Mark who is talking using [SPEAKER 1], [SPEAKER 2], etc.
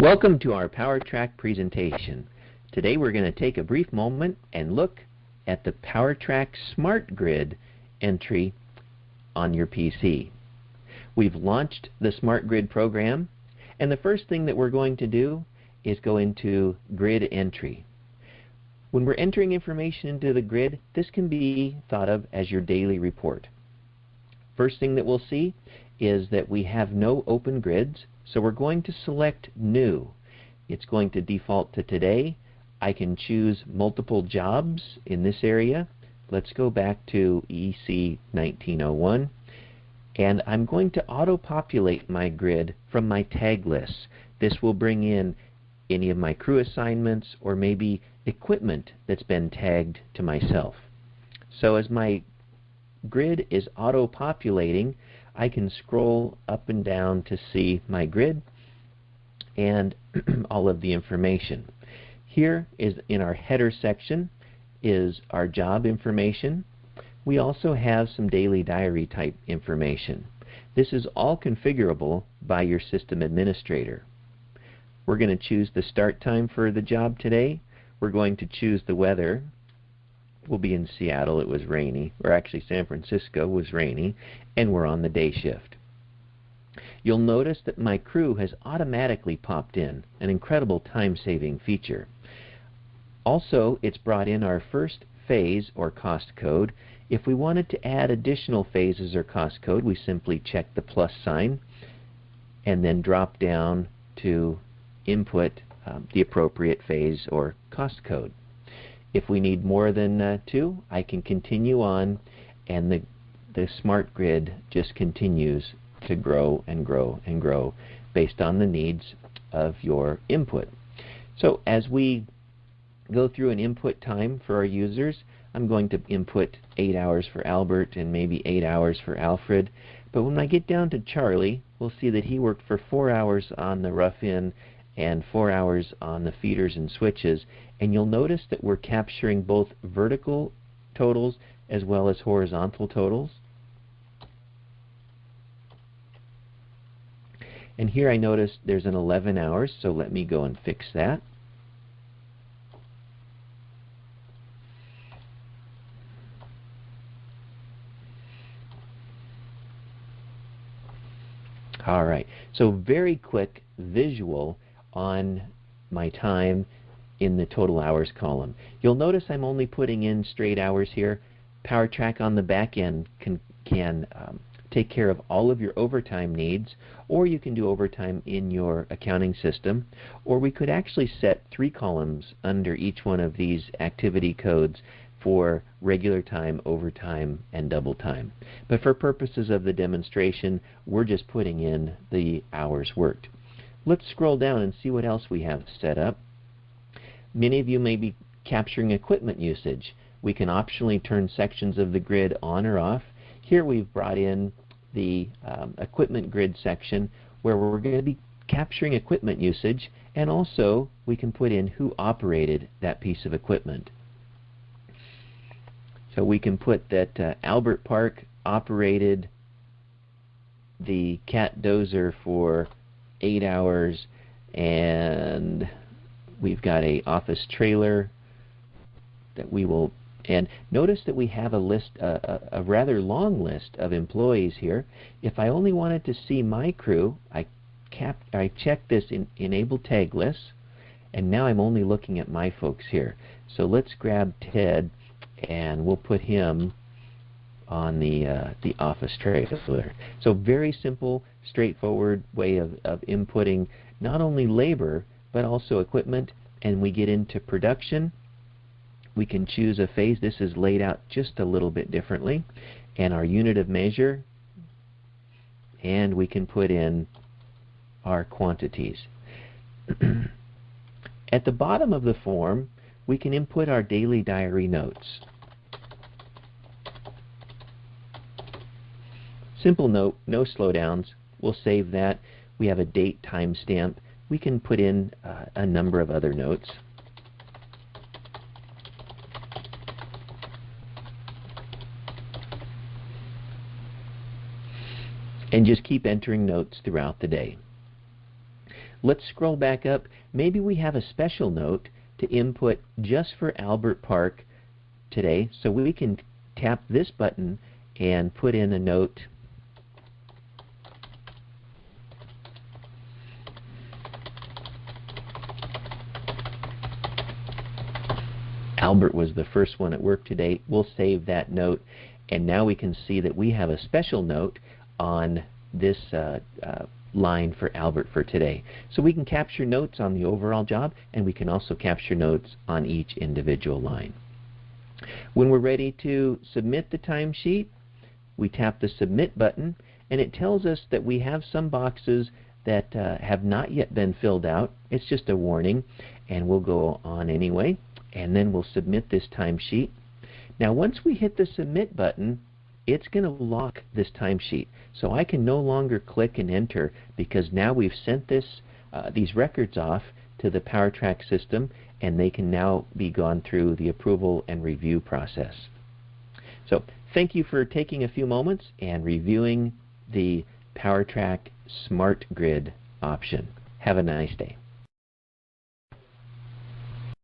[SPEAKER 1] Welcome to our PowerTrack presentation. Today we're going to take a brief moment and look at the PowerTrack SmartGrid entry on your PC. We've launched the SmartGrid program, and the first thing that we're going to do is go into grid entry. When we're entering information into the grid, this can be thought of as your daily report. First thing that we'll see is that we have no open grids, so we're going to select New. It's going to default to today. I can choose multiple jobs in this area. Let's go back to EC 1901, and I'm going to auto-populate my grid from my tag lists. This will bring in any of my crew assignments or maybe equipment that's been tagged to myself. So as my grid is auto-populating, I can scroll up and down to see my grid and all of the information. Here is in our header section is our job information. We also have some daily diary type information. This is all configurable by your system administrator. We're going to choose the start time for the job today. We're going to choose the weather. We'll be in Seattle. It was rainy, or actually San Francisco was rainy, and we're on the day shift. You'll notice that my crew has automatically popped in, an incredible time-saving feature. Also, it's brought in our first phase or cost code. If we wanted to add additional phases or cost code, we simply check the plus sign and then drop down to input the appropriate phase or cost code. If we need more than two, I can continue on, and the SmartGrid just continues to grow and grow and grow based on the needs of your input. So as we go through an input time for our users, I'm going to input 8 hours for Albert and maybe 8 hours for Alfred. But when I get down to Charlie, we'll see that he worked for 4 hours on the rough-in and 4 hours on the feeders and switches, and you'll notice that we're capturing both vertical totals as well as horizontal totals. And here I notice there's an 11 hours, so let me go and fix that. Alright, so very quick visual on my time in the total hours column. You'll notice I'm only putting in straight hours here. PowerTrack on the back end can take care of all of your overtime needs, or you can do overtime in your accounting system, or we could actually set 3 columns under each one of these activity codes for regular time, overtime, and double time. But for purposes of the demonstration, we're just putting in the hours worked. Let's scroll down and see what else we have set up. Many of you may be capturing equipment usage. We can optionally turn sections of the grid on or off. Here we've brought in the equipment grid section where we're going to be capturing equipment usage, and also we can put in who operated that piece of equipment. So we can put that Albert Park operated the cat dozer for 8 hours, and we've got a office trailer that we will, and notice that we have a list, a rather long list of employees here. If I only wanted to see my crew, I check this in enable tag lists, and now I'm only looking at my folks here. So let's grab Ted, and we'll put him on the office trailer. So very simple, straightforward way of inputting not only labor but also equipment. And we get into production. We can choose a phase. This is laid out just a little bit differently, and our unit of measure, and we can put in our quantities. At the bottom of the form, we can input our daily diary notes. Simple note, no slowdowns. We'll save that. We have a date timestamp. We can put in a number of other notes. And just keep entering notes throughout the day. Let's scroll back up. Maybe we have a special note to input just for Albert Park today, so we can tap this button and put in a note. Albert was the first one at work today. We'll save that note, and now we can see that we have a special note on this line for Albert for today. So we can capture notes on the overall job, and we can also capture notes on each individual line. When we're ready to submit the timesheet, we tap the Submit button, and it tells us that we have some boxes that have not yet been filled out. It's just a warning, and we'll go on anyway, and then we'll submit this timesheet. Now once we hit the Submit button, it's going to lock this timesheet. So I can no longer click and enter, because now we've sent these records off to the PowerTrack system, and they can now be gone through the approval and review process. So thank you for taking a few moments and reviewing the PowerTrack SmartGrid option. Have a nice day.